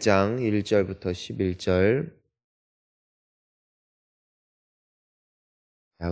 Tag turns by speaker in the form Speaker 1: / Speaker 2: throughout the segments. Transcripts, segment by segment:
Speaker 1: 1장 1절부터 11절.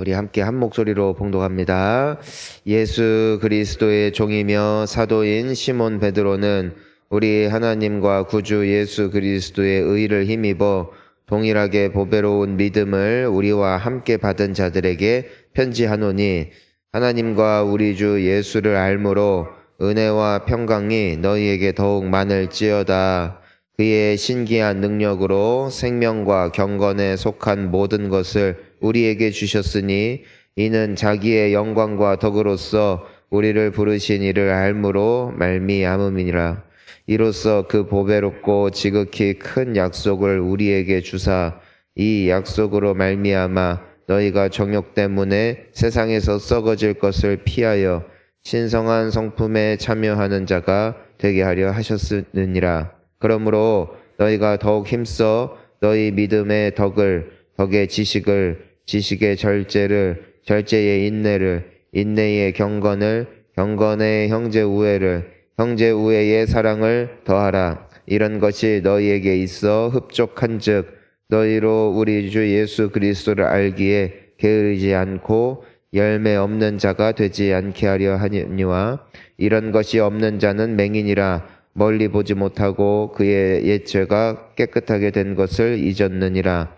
Speaker 1: 우리 함께 한 목소리로 봉독합니다. 예수 그리스도의 종이며 사도인 시몬 베드로는 우리 하나님과 구주 예수 그리스도의 의를 힘입어 동일하게 보배로운 믿음을 우리와 함께 받은 자들에게 편지하노니, 하나님과 우리 주 예수를 알므로 은혜와 평강이 너희에게 더욱 많을지어다. 그의 신기한 능력으로 생명과 경건에 속한 모든 것을 우리에게 주셨으니, 이는 자기의 영광과 덕으로서 우리를 부르신 이를 알므로 말미암음이니라. 이로써 그 보배롭고 지극히 큰 약속을 우리에게 주사, 이 약속으로 말미암아 너희가 정욕 때문에 세상에서 썩어질 것을 피하여 신성한 성품에 참여하는 자가 되게 하려 하셨느니라. 그러므로 너희가 더욱 힘써 너희 믿음의 덕을, 덕의 지식을, 지식의 절제를, 절제의 인내를, 인내의 경건을, 경건의 형제 우애를, 형제 우애의 사랑을 더하라. 이런 것이 너희에게 있어 흡족한즉 너희로 우리 주 예수 그리스도를 알기에 게으르지 않고 열매 없는 자가 되지 않게 하려 하니와, 이런 것이 없는 자는 맹인이라 멀리 보지 못하고 그의 옛 죄가 깨끗하게 된 것을 잊었느니라.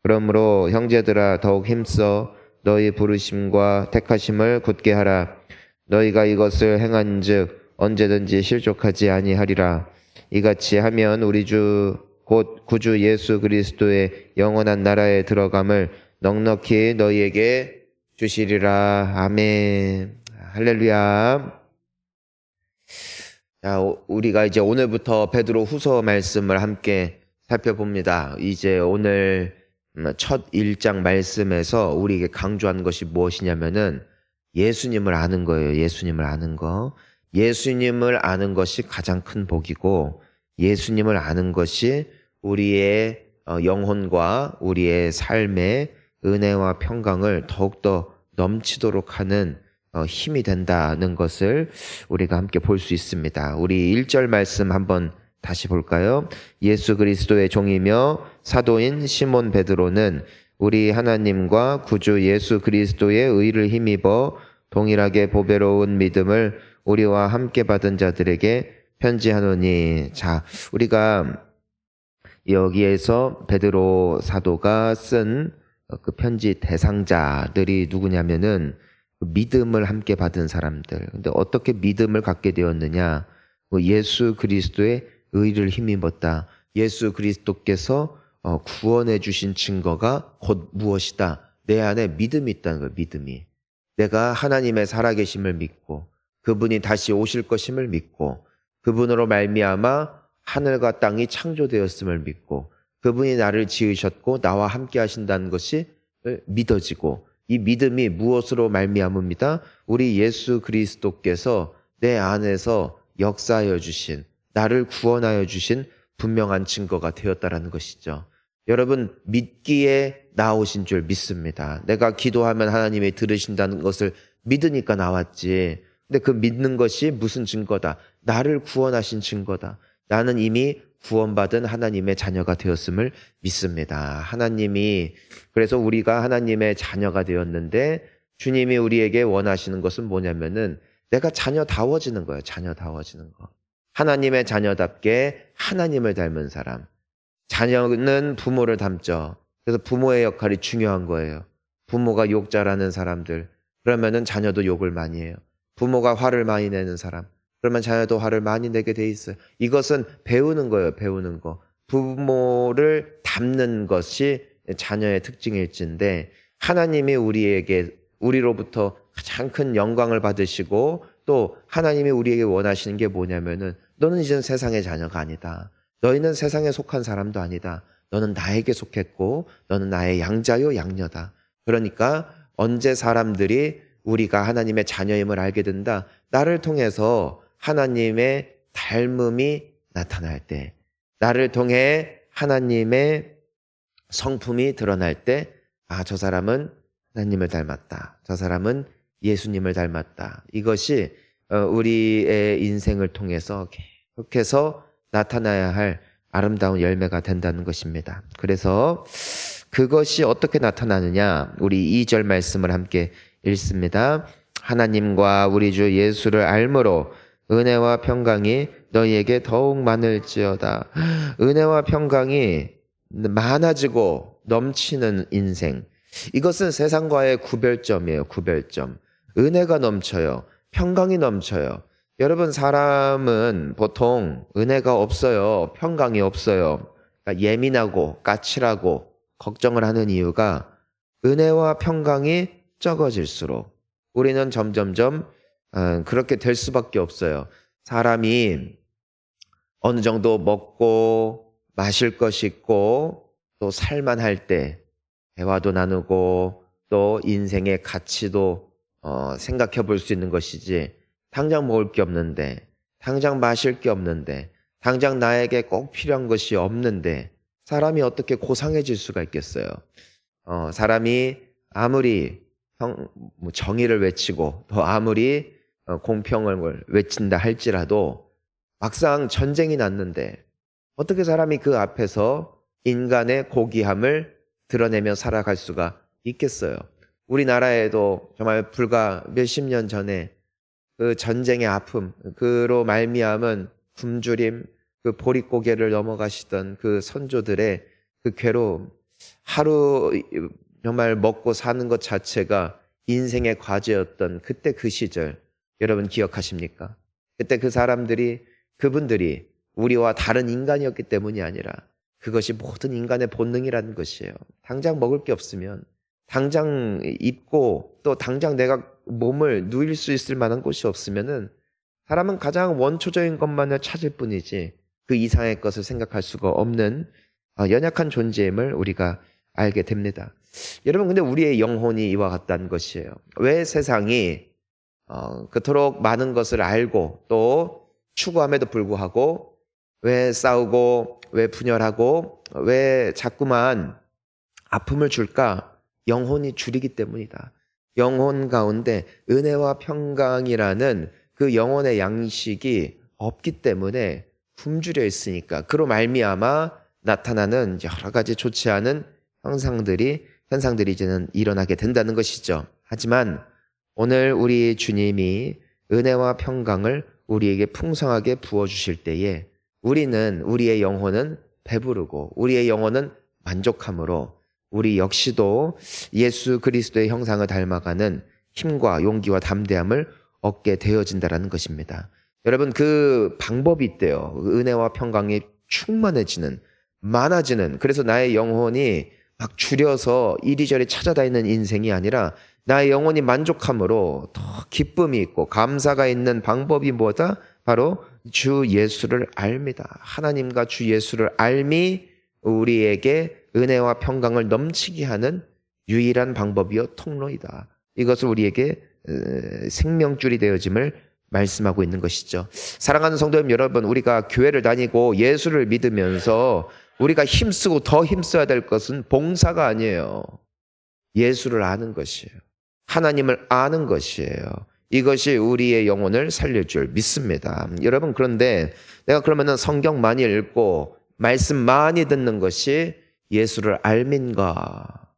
Speaker 1: 그러므로 형제들아, 더욱 힘써 너희 부르심과 택하심을 굳게 하라. 너희가 이것을 행한즉 언제든지 실족하지 아니하리라. 이같이 하면 우리 주 곧 구주 예수 그리스도의 영원한 나라에 들어감을 넉넉히 너희에게 주시리라. 아멘. 할렐루야. 자, 우리가 이제 오늘부터 베드로 후서 말씀을 함께 살펴봅니다. 이제 오늘 첫 1장 말씀에서 우리에게 강조한 것이 무엇이냐면은 예수님을 아는 거예요. 예수님을 아는 거. 예수님을 아는 것이 가장 큰 복이고, 예수님을 아는 것이 우리의 영혼과 우리의 삶의 은혜와 평강을 더욱더 넘치도록 하는 힘이 된다는 것을 우리가 함께 볼 수 있습니다. 우리 1절 말씀 한번 다시 볼까요? 예수 그리스도의 종이며 사도인 시몬 베드로는 우리 하나님과 구주 예수 그리스도의 의를 힘입어 동일하게 보배로운 믿음을 우리와 함께 받은 자들에게 편지하노니. 자, 우리가 여기에서 베드로 사도가 쓴 그 편지 대상자들이 누구냐면은 믿음을 함께 받은 사람들. 근데 어떻게 믿음을 갖게 되었느냐? 예수 그리스도의 의를 힘입었다. 예수 그리스도께서 구원해 주신 증거가 곧 무엇이다? 내 안에 믿음이 있다는 거예요. 믿음이. 내가 하나님의 살아계심을 믿고 그분이 다시 오실 것임을 믿고 그분으로 말미암아 하늘과 땅이 창조되었음을 믿고 그분이 나를 지으셨고 나와 함께 하신다는 것이 믿어지고, 이 믿음이 무엇으로 말미암습니다? 우리 예수 그리스도께서 내 안에서 역사하여 주신, 나를 구원하여 주신 분명한 증거가 되었다라는 것이죠. 여러분, 믿기에 나오신 줄 믿습니다. 내가 기도하면 하나님이 들으신다는 것을 믿으니까 나왔지. 근데 그 믿는 것이 무슨 증거다? 나를 구원하신 증거다. 나는 이미 구원받은 하나님의 자녀가 되었음을 믿습니다. 하나님이, 그래서 우리가 하나님의 자녀가 되었는데 주님이 우리에게 원하시는 것은 뭐냐면은 내가 자녀다워지는 거예요. 자녀다워지는 거. 하나님의 자녀답게 하나님을 닮은 사람. 자녀는 부모를 닮죠. 그래서 부모의 역할이 중요한 거예요. 부모가 욕 잘하는 사람들, 그러면은 자녀도 욕을 많이 해요. 부모가 화를 많이 내는 사람, 그러면 자녀도 화를 많이 내게 돼 있어요. 이것은 배우는 거예요. 배우는 거. 부모를 닮는 것이 자녀의 특징일진데, 하나님이 우리로부터 가장 큰 영광을 받으시고 또 하나님이 우리에게 원하시는 게 뭐냐면은 너는 이제는 세상의 자녀가 아니다. 너희는 세상에 속한 사람도 아니다. 너는 나에게 속했고 너는 나의 양자요 양녀다. 그러니까 언제 사람들이 우리가 하나님의 자녀임을 알게 된다? 나를 통해서 하나님의 닮음이 나타날 때, 나를 통해 하나님의 성품이 드러날 때, 아, 저 사람은 하나님을 닮았다. 저 사람은 예수님을 닮았다. 이것이 우리의 인생을 통해서 계속해서 나타나야 할 아름다운 열매가 된다는 것입니다. 그래서 그것이 어떻게 나타나느냐, 우리 2절 말씀을 함께 읽습니다. 하나님과 우리 주 예수를 알므로 은혜와 평강이 너희에게 더욱 많을지어다. 은혜와 평강이 많아지고 넘치는 인생, 이것은 세상과의 구별점이에요. 구별점. 은혜가 넘쳐요. 평강이 넘쳐요. 여러분, 사람은 보통 은혜가 없어요. 평강이 없어요. 그러니까 예민하고 까칠하고 걱정을 하는 이유가 은혜와 평강이 적어질수록 우리는 점점점 그렇게 될 수밖에 없어요. 사람이 어느 정도 먹고 마실 것이 있고 또 살만할 때 대화도 나누고 또 인생의 가치도 생각해 볼 수 있는 것이지, 당장 먹을 게 없는데, 당장 마실 게 없는데, 당장 나에게 꼭 필요한 것이 없는데 사람이 어떻게 고상해질 수가 있겠어요? 사람이 아무리 정의를 외치고 또 아무리 공평을 외친다 할지라도 막상 전쟁이 났는데 어떻게 사람이 그 앞에서 인간의 고귀함을 드러내며 살아갈 수가 있겠어요? 우리나라에도 정말 불과 몇십 년 전에 그 전쟁의 아픔, 그로 말미암은 굶주림, 그 보릿고개를 넘어가시던 그 선조들의 그 괴로움, 하루 정말 먹고 사는 것 자체가 인생의 과제였던 그때 그 시절, 여러분 기억하십니까? 그때 그 사람들이, 그분들이 우리와 다른 인간이었기 때문이 아니라 그것이 모든 인간의 본능이라는 것이에요. 당장 먹을 게 없으면, 당장 입고 또 당장 내가 몸을 누일 수 있을 만한 곳이 없으면은 사람은 가장 원초적인 것만을 찾을 뿐이지 그 이상의 것을 생각할 수가 없는 연약한 존재임을 우리가 알게 됩니다. 여러분, 근데 우리의 영혼이 이와 같다는 것이에요. 왜 세상이 그토록 많은 것을 알고 또 추구함에도 불구하고 왜 싸우고 왜 분열하고 왜 자꾸만 아픔을 줄까? 영혼이 줄이기 때문이다. 영혼 가운데 은혜와 평강이라는 그 영혼의 양식이 없기 때문에 굶주려 있으니까, 그로 말미암아 나타나는 여러 가지 좋지 않은 현상들이 이제는 일어나게 된다는 것이죠. 하지만 오늘 우리 주님이 은혜와 평강을 우리에게 풍성하게 부어주실 때에 우리의 영혼은 배부르고 우리의 영혼은 만족함으로 우리 역시도 예수 그리스도의 형상을 닮아가는 힘과 용기와 담대함을 얻게 되어진다는 것입니다. 여러분, 그 방법이 있대요. 은혜와 평강이 충만해지는, 많아지는, 그래서 나의 영혼이 막 줄여서 이리저리 찾아다니는 인생이 아니라 나의 영혼이 만족함으로 더 기쁨이 있고 감사가 있는 방법이 뭐다? 바로 주 예수를 알미다. 하나님과 주 예수를 알미 우리에게 은혜와 평강을 넘치게 하는 유일한 방법이요 통로이다. 이것을 우리에게 생명줄이 되어짐을 말씀하고 있는 것이죠. 사랑하는 성도 여러분, 우리가 교회를 다니고 예수를 믿으면서 우리가 힘쓰고 더 힘써야 될 것은 봉사가 아니에요. 예수를 아는 것이에요. 하나님을 아는 것이에요. 이것이 우리의 영혼을 살려줄 믿습니다. 여러분, 그런데 내가 그러면은 성경 많이 읽고 말씀 많이 듣는 것이 예수를 알민가?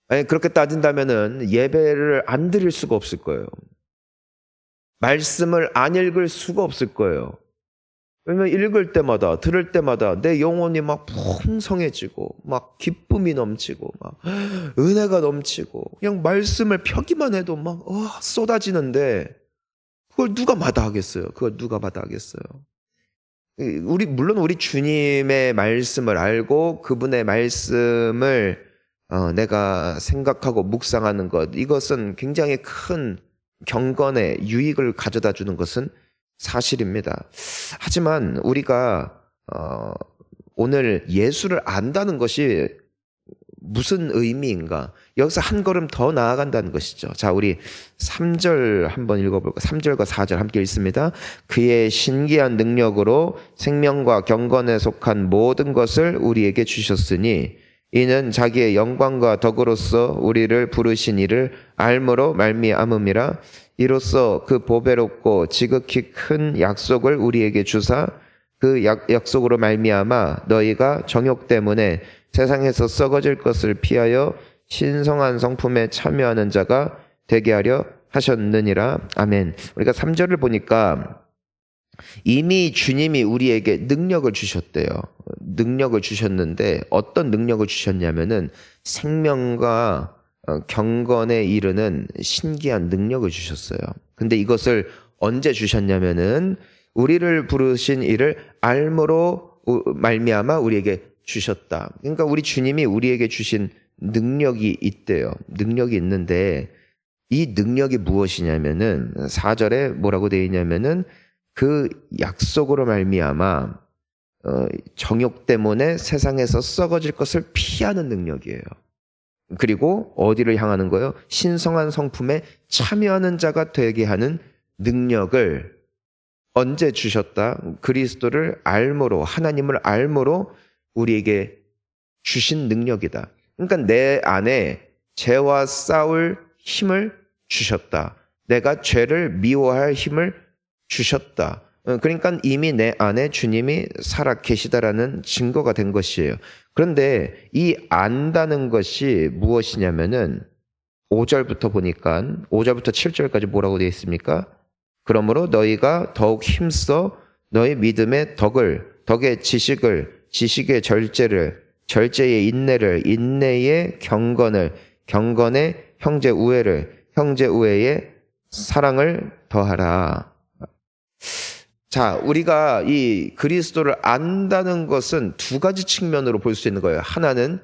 Speaker 1: 아니, 그렇게 따진다면은 예배를 안 드릴 수가 없을 거예요. 말씀을 안 읽을 수가 없을 거예요. 왜냐면 읽을 때마다, 들을 때마다 내 영혼이 막 풍성해지고 막 기쁨이 넘치고 막 은혜가 넘치고 그냥 말씀을 펴기만 해도 막 쏟아지는데 그걸 누가 마다하겠어요? 물론 우리 주님의 말씀을 알고 그분의 말씀을 내가 생각하고 묵상하는 것, 이것은 굉장히 큰 경건의 유익을 가져다 주는 것은 사실입니다. 하지만 우리가 오늘 예수를 안다는 것이 무슨 의미인가? 여기서 한 걸음 더 나아간다는 것이죠. 자, 우리 3절 한번 읽어볼까요? 3절과 4절 함께 읽습니다. 그의 신기한 능력으로 생명과 경건에 속한 모든 것을 우리에게 주셨으니 이는 자기의 영광과 덕으로서 우리를 부르신 이를 알므로 말미암음이라. 이로써 그 보배롭고 지극히 큰 약속을 우리에게 주사 그 약속으로 말미암아 너희가 정욕 때문에 세상에서 썩어질 것을 피하여 신성한 성품에 참여하는 자가 되게 하려 하셨느니라. 아멘. 우리가 3절을 보니까 이미 주님이 우리에게 능력을 주셨대요. 능력을 주셨는데 어떤 능력을 주셨냐면은 생명과 경건에 이르는 신기한 능력을 주셨어요. 근데 이것을 언제 주셨냐면은 우리를 부르신 이를 알므로 말미암아 우리에게 주셨다. 그러니까 우리 주님이 우리에게 주신 능력이 있대요. 능력이 있는데 이 능력이 무엇이냐면은 4절에 뭐라고 되어 있냐면은 그 약속으로 말미암아 정욕 때문에 세상에서 썩어질 것을 피하는 능력이에요. 그리고 어디를 향하는 거예요? 신성한 성품에 참여하는 자가 되게 하는 능력을 언제 주셨다? 그리스도를 알므로, 하나님을 알므로 우리에게 주신 능력이다. 그러니까 내 안에 죄와 싸울 힘을 주셨다. 내가 죄를 미워할 힘을 주셨다. 그러니까 이미 내 안에 주님이 살아 계시다라는 증거가 된 것이에요. 그런데 이 안다는 것이 무엇이냐면은 5절부터 보니까 5절부터 7절까지 뭐라고 되어 있습니까? 그러므로 너희가 더욱 힘써 너희 믿음의 덕의 지식을, 지식의 절제를, 절제의 인내를, 인내의 경건을, 경건의 형제 우애를, 형제 우애의 사랑을 더하라. 자, 우리가 이 그리스도를 안다는 것은 두 가지 측면으로 볼 수 있는 거예요. 하나는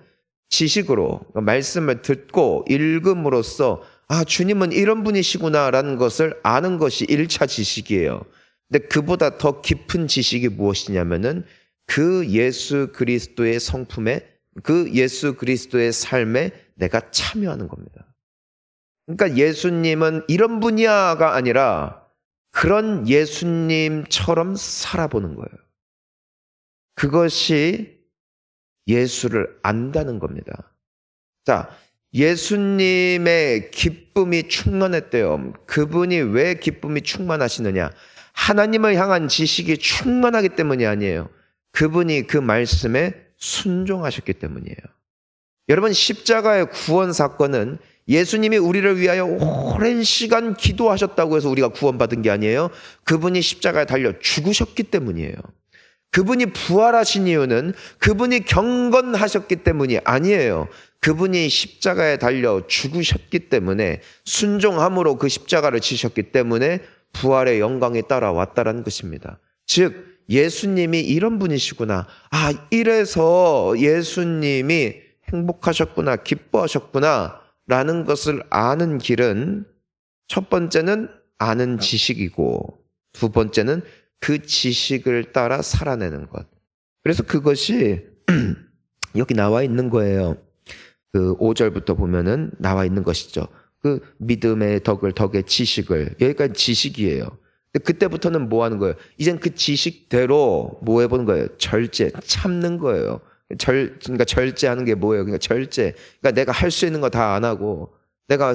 Speaker 1: 지식으로, 말씀을 듣고 읽음으로써 주님은 이런 분이시구나라는 것을 아는 것이 1차 지식이에요. 근데 그보다 더 깊은 지식이 무엇이냐면은 그 예수 그리스도의 성품에, 그 예수 그리스도의 삶에 내가 참여하는 겁니다. 그러니까 예수님은 이런 분이야가 아니라 그런 예수님처럼 살아보는 거예요. 그것이 예수를 안다는 겁니다. 자, 예수님의 기쁨이 충만했대요. 그분이 왜 기쁨이 충만하시느냐? 하나님을 향한 지식이 충만하기 때문이 아니에요. 그분이 그 말씀에 순종하셨기 때문이에요. 여러분, 십자가의 구원 사건은 예수님이 우리를 위하여 오랜 시간 기도하셨다고 해서 우리가 구원받은 게 아니에요. 그분이 십자가에 달려 죽으셨기 때문이에요. 그분이 부활하신 이유는 그분이 경건하셨기 때문이 아니에요. 그분이 십자가에 달려 죽으셨기 때문에, 순종함으로 그 십자가를 지셨기 때문에 부활의 영광이 따라왔다라는 것입니다. 즉 예수님이 이런 분이시구나, 이래서 예수님이 행복하셨구나, 기뻐하셨구나 라는 것을 아는 길은, 첫 번째는 아는 지식이고, 두 번째는 그 지식을 따라 살아내는 것. 그래서 그것이 여기 나와 있는 거예요. 그 5절부터 보면은 나와 있는 것이죠. 그 믿음의 덕의 지식을, 여기까지 지식이에요. 근데 그때부터는 뭐 하는 거예요? 이젠 그 지식대로 뭐 해보는 거예요? 절제, 참는 거예요. 그러니까 절제하는 게 뭐예요? 그러니까 절제. 그러니까 내가 할 수 있는 거 다 안 하고, 내가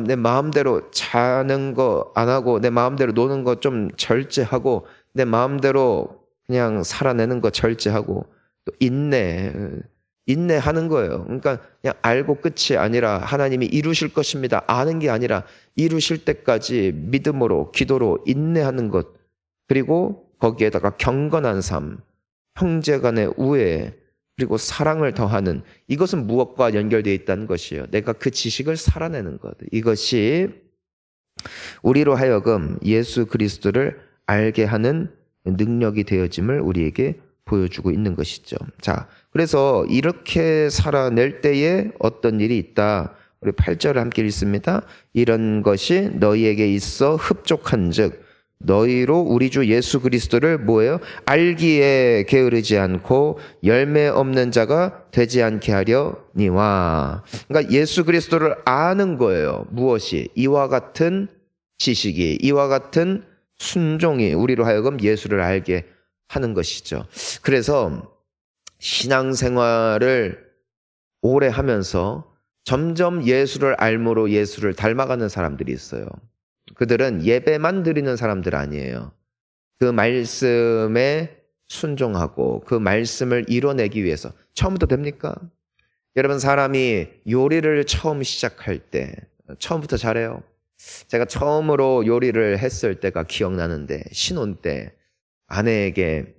Speaker 1: 내 마음대로 자는 거 안 하고, 내 마음대로 노는 거 좀 절제하고, 내 마음대로 그냥 살아내는 거 절제하고, 또 인내하는 거예요. 그러니까 그냥 알고 끝이 아니라 하나님이 이루실 것입니다. 아는 게 아니라 이루실 때까지 믿음으로, 기도로 인내하는 것. 그리고 거기에다가 경건한 삶, 형제 간의 우애, 그리고 사랑을 더하는, 이것은 무엇과 연결되어 있다는 것이에요. 내가 그 지식을 살아내는 것. 이것이 우리로 하여금 예수 그리스도를 알게 하는 능력이 되어짐을 우리에게 보여주고 있는 것이죠. 자, 그래서 이렇게 살아낼 때에 어떤 일이 있다. 우리 8절을 함께 읽습니다. 이런 것이 너희에게 있어 흡족한즉 너희로 우리 주 예수 그리스도를 뭐예요? 알기에 게으르지 않고 열매 없는 자가 되지 않게 하려니와. 그러니까 예수 그리스도를 아는 거예요. 무엇이? 이와 같은 지식이, 이와 같은 순종이 우리로 하여금 예수를 알게 하는 것이죠. 그래서 신앙생활을 오래 하면서 점점 예수를 알므로 예수를 닮아가는 사람들이 있어요. 그들은 예배만 드리는 사람들 아니에요. 그 말씀에 순종하고 그 말씀을 이뤄내기 위해서 처음부터 됩니까? 여러분 사람이 요리를 처음 시작할 때 처음부터 잘해요. 제가 처음으로 요리를 했을 때가 기억나는데 신혼 때 아내에게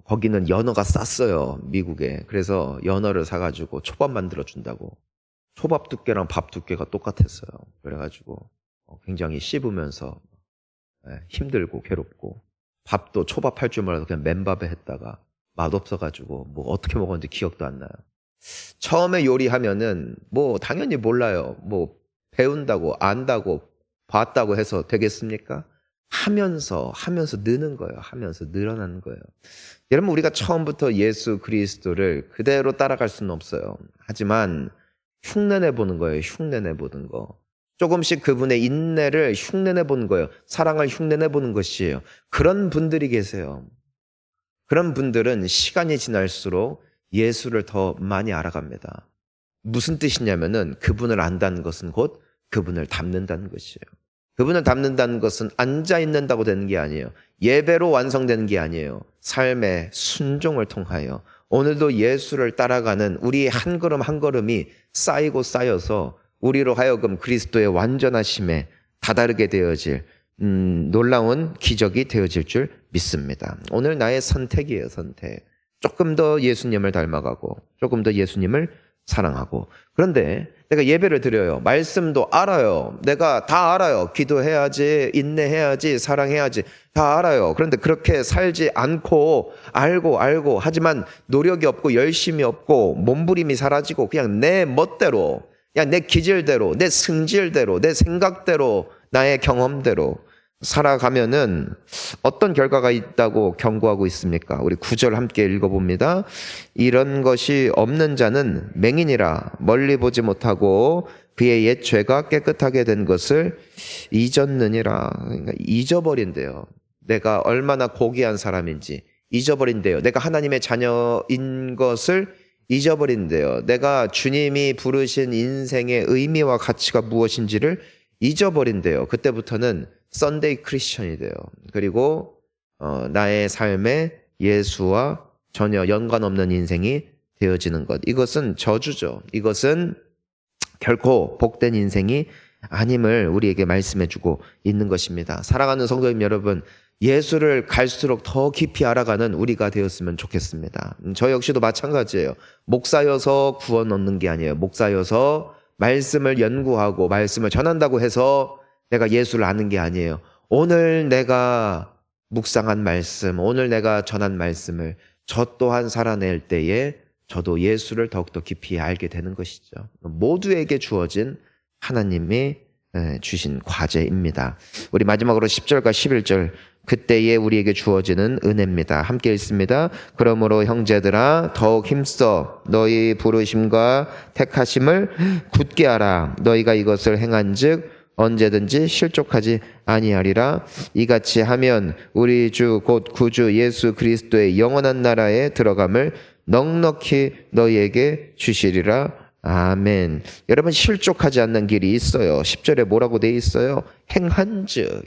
Speaker 1: 거기는 연어가 쌌어요. 미국에. 그래서 연어를 사가지고 초밥 만들어 준다고. 초밥 두께랑 밥 두께가 똑같았어요. 그래가지고 굉장히 씹으면서 힘들고 괴롭고 밥도 초밥 할 줄 몰라서 그냥 맨밥에 했다가 맛없어가지고 뭐 어떻게 먹었는지 기억도 안 나요. 처음에 요리하면은 뭐 당연히 몰라요. 뭐 배운다고 안다고 봤다고 해서 되겠습니까? 하면서 느는 거예요. 하면서 늘어나는 거예요. 여러분 우리가 처음부터 예수 그리스도를 그대로 따라갈 수는 없어요. 하지만 흉내내 보는 거예요. 흉내내 보는 거. 조금씩 그분의 인내를 흉내내 보는 거예요. 사랑을 흉내내 보는 것이에요. 그런 분들이 계세요. 그런 분들은 시간이 지날수록 예수를 더 많이 알아갑니다. 무슨 뜻이냐면은 그분을 안다는 것은 곧 그분을 닮는다는 것이에요. 그분을 닮는다는 것은 앉아 있는다고 되는 게 아니에요. 예배로 완성되는 게 아니에요. 삶의 순종을 통하여 오늘도 예수를 따라가는 우리의 한 걸음 한 걸음이 쌓이고 쌓여서 우리로 하여금 그리스도의 완전하심에 다다르게 되어질 놀라운 기적이 되어질 줄 믿습니다. 오늘 나의 선택이에요. 선택. 조금 더 예수님을 닮아가고 조금 더 예수님을 사랑하고. 그런데 내가 예배를 드려요. 말씀도 알아요. 내가 다 알아요. 기도해야지, 인내해야지, 사랑해야지. 다 알아요. 그런데 그렇게 살지 않고 알고 하지만 노력이 없고 열심이 없고 몸부림이 사라지고 그냥 내 멋대로, 그냥 내 기질대로, 내 승질대로, 내 생각대로, 나의 경험대로 살아가면은 어떤 결과가 있다고 경고하고 있습니까? 우리 9절 함께 읽어봅니다. 이런 것이 없는 자는 맹인이라 멀리 보지 못하고 그의 옛 죄가 깨끗하게 된 것을 잊었느니라. 그러니까 잊어버린대요. 내가 얼마나 고귀한 사람인지 잊어버린대요. 내가 하나님의 자녀인 것을 잊어버린대요. 내가 주님이 부르신 인생의 의미와 가치가 무엇인지를 잊어버린대요. 그때부터는 썬데이 크리스천이 돼요. 그리고 나의 삶에 예수와 전혀 연관없는 인생이 되어지는 것. 이것은 저주죠. 이것은 결코 복된 인생이 아님을 우리에게 말씀해주고 있는 것입니다. 사랑하는 성도님 여러분, 예수를 갈수록 더 깊이 알아가는 우리가 되었으면 좋겠습니다. 저 역시도 마찬가지예요. 목사여서 구원 얻는 게 아니에요. 목사여서 말씀을 연구하고 말씀을 전한다고 해서 내가 예수를 아는 게 아니에요. 오늘 내가 묵상한 말씀, 오늘 내가 전한 말씀을 저 또한 살아낼 때에 저도 예수를 더욱더 깊이 알게 되는 것이죠. 모두에게 주어진 하나님이 주신 과제입니다. 우리 마지막으로 10절과 11절 그때에 우리에게 주어지는 은혜입니다. 함께 읽습니다. 그러므로 형제들아 더욱 힘써 너희 부르심과 택하심을 굳게 하라. 너희가 이것을 행한즉 언제든지 실족하지 아니하리라. 이같이 하면 우리 주 곧 구주 예수 그리스도의 영원한 나라에 들어감을 넉넉히 너희에게 주시리라. 아멘. 여러분 실족하지 않는 길이 있어요. 10절에 뭐라고 돼 있어요? 행한즉.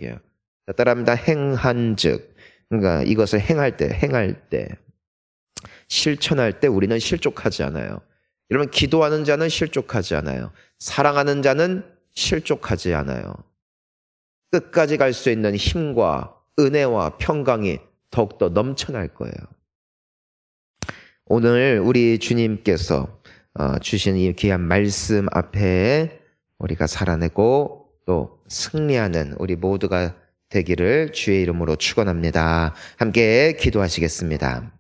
Speaker 1: 따라합니다. 행한즉. 그러니까 이것을 행할 때 실천할 때 우리는 실족하지 않아요. 여러분 기도하는 자는 실족하지 않아요. 사랑하는 자는 실족하지 않아요. 끝까지 갈 수 있는 힘과 은혜와 평강이 더욱더 넘쳐날 거예요. 오늘 우리 주님께서 주신 이 귀한 말씀 앞에 우리가 살아내고 또 승리하는 우리 모두가 되기를 주의 이름으로 축원합니다. 함께 기도하시겠습니다.